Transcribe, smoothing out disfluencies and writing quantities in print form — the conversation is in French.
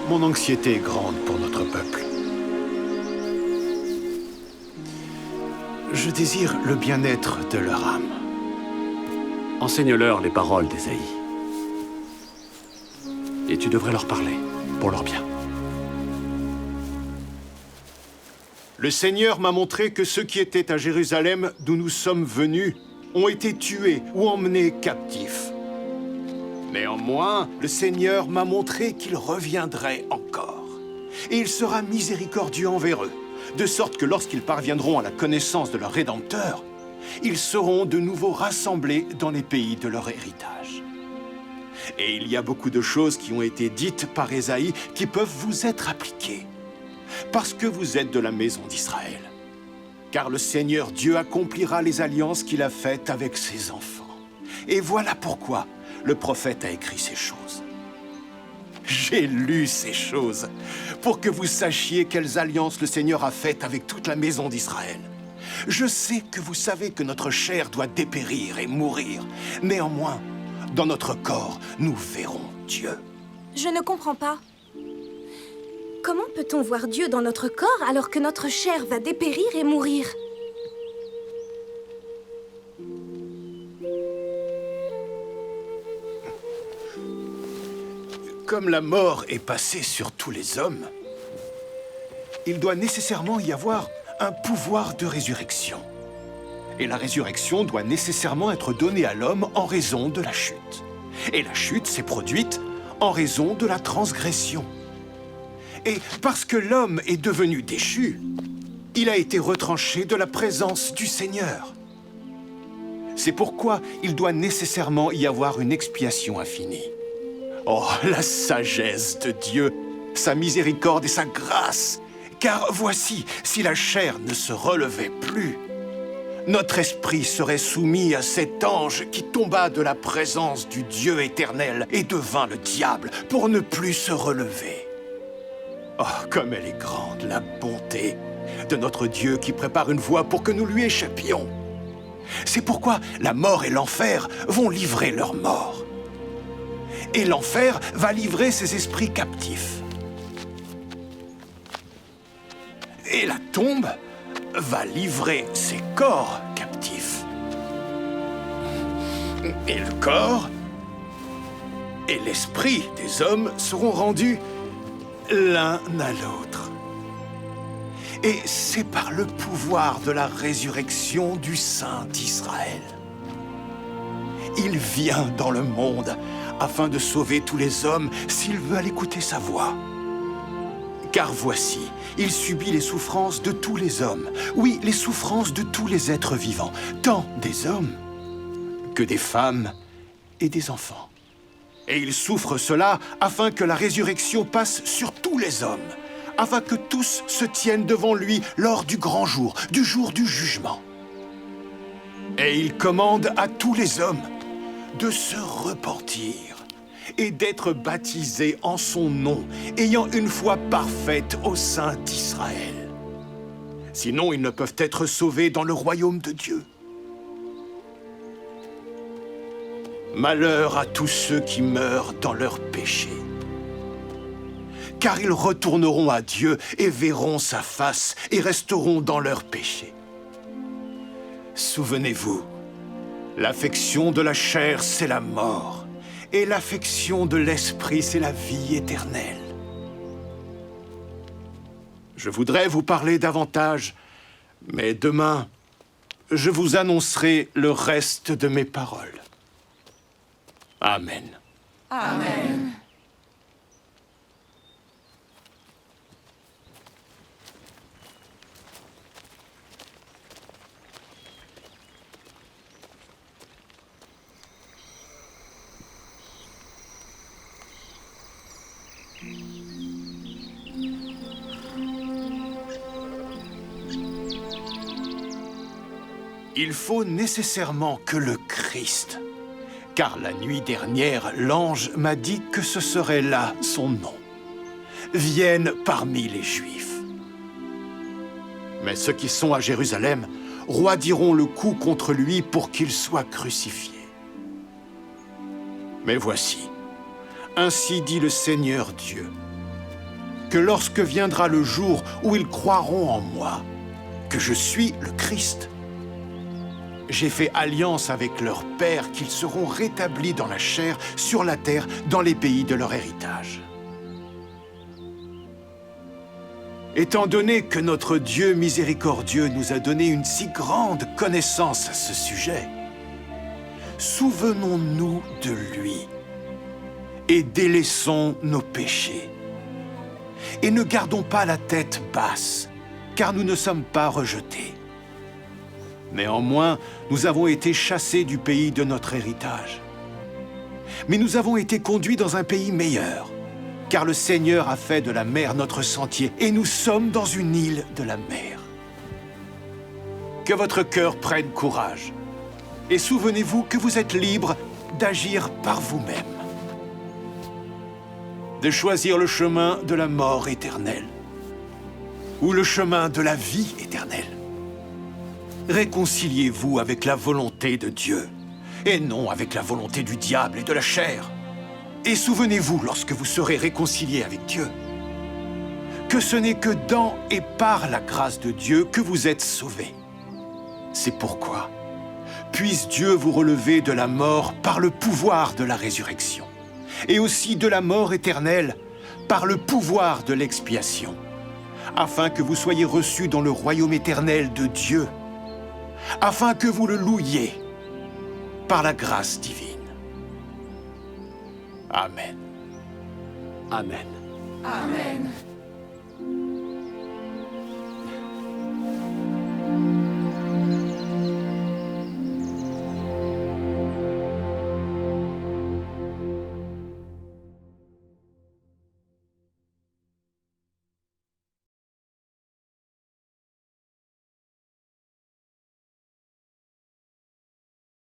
Mon anxiété est grande pour notre peuple. Je désire le bien-être de leur âme. Enseigne-leur les paroles d'Ésaïe. Et tu devrais leur parler, pour leur bien. Le Seigneur m'a montré que ceux qui étaient à Jérusalem, d'où nous sommes venus, ont été tués ou emmenés captifs. Néanmoins, le Seigneur m'a montré qu'il reviendrait encore. Et il sera miséricordieux envers eux, de sorte que lorsqu'ils parviendront à la connaissance de leur Rédempteur, ils seront de nouveau rassemblés dans les pays de leur héritage. Et il y a beaucoup de choses qui ont été dites par Ésaïe qui peuvent vous être appliquées, parce que vous êtes de la maison d'Israël. Car le Seigneur Dieu accomplira les alliances qu'il a faites avec ses enfants. Et voilà pourquoi le prophète a écrit ces choses. J'ai lu ces choses pour que vous sachiez quelles alliances le Seigneur a faites avec toute la maison d'Israël. Je sais que vous savez que notre chair doit dépérir et mourir. Néanmoins, dans notre corps, nous verrons Dieu. Je ne comprends pas. Comment peut-on voir Dieu dans notre corps alors que notre chair va dépérir et mourir? Comme la mort est passée sur tous les hommes, il doit nécessairement y avoir un pouvoir de résurrection. Et la résurrection doit nécessairement être donnée à l'homme en raison de la chute. Et la chute s'est produite en raison de la transgression. Et parce que l'homme est devenu déchu, il a été retranché de la présence du Seigneur. C'est pourquoi il doit nécessairement y avoir une expiation infinie. Oh, la sagesse de Dieu, sa miséricorde et sa grâce! Car voici, si la chair ne se relevait plus, notre esprit serait soumis à cet ange qui tomba de la présence du Dieu éternel et devint le diable pour ne plus se relever. Oh, comme elle est grande, la bonté de notre Dieu qui prépare une voie pour que nous lui échappions. C'est pourquoi la mort et l'enfer vont livrer leur mort. Et l'enfer va livrer ses esprits captifs. Et la tombe va livrer ses corps captifs. Et le corps et l'esprit des hommes seront rendus l'un à l'autre. Et c'est par le pouvoir de la résurrection du Saint d'Israël. Il vient dans le monde afin de sauver tous les hommes s'ils veulent écouter sa voix. Car voici, il subit les souffrances de tous les hommes. Oui, les souffrances de tous les êtres vivants, tant des hommes que des femmes et des enfants. Et il souffre cela afin que la résurrection passe sur tous les hommes, afin que tous se tiennent devant lui lors du grand jour du jugement. Et il commande à tous les hommes de se repentir et d'être baptisés en son nom, ayant une foi parfaite au sein d'Israël. Sinon, ils ne peuvent être sauvés dans le royaume de Dieu. Malheur à tous ceux qui meurent dans leurs péchés, car ils retourneront à Dieu et verront sa face et resteront dans leurs péchés. Souvenez-vous, l'affection de la chair, c'est la mort, et l'affection de l'esprit, c'est la vie éternelle. Je voudrais vous parler davantage, mais demain, je vous annoncerai le reste de mes paroles. Amen. Amen. Il faut nécessairement que le Christ, car la nuit dernière, l'ange m'a dit que ce serait là son nom, vienne parmi les Juifs. Mais ceux qui sont à Jérusalem roidiront le coup contre lui pour qu'il soit crucifié. Mais voici, ainsi dit le Seigneur Dieu, que lorsque viendra le jour où ils croiront en moi, que je suis le Christ, j'ai fait alliance avec leur père qu'ils seront rétablis dans la chair, sur la terre, dans les pays de leur héritage. Étant donné que notre Dieu miséricordieux nous a donné une si grande connaissance à ce sujet, souvenons-nous de lui et délaissons nos péchés. Et ne gardons pas la tête basse, car nous ne sommes pas rejetés. Néanmoins, nous avons été chassés du pays de notre héritage. Mais nous avons été conduits dans un pays meilleur, car le Seigneur a fait de la mer notre sentier, et nous sommes dans une île de la mer. Que votre cœur prenne courage, et souvenez-vous que vous êtes libres d'agir par vous-même, de choisir le chemin de la mort éternelle, ou le chemin de la vie éternelle. Réconciliez-vous avec la volonté de Dieu, et non avec la volonté du diable et de la chair. Et souvenez-vous, lorsque vous serez réconciliés avec Dieu, que ce n'est que dans et par la grâce de Dieu que vous êtes sauvés. C'est pourquoi, puisse Dieu vous relever de la mort par le pouvoir de la résurrection, et aussi de la mort éternelle par le pouvoir de l'expiation, afin que vous soyez reçus dans le royaume éternel de Dieu, afin que vous le louiez par la grâce divine. Amen. Amen. Amen.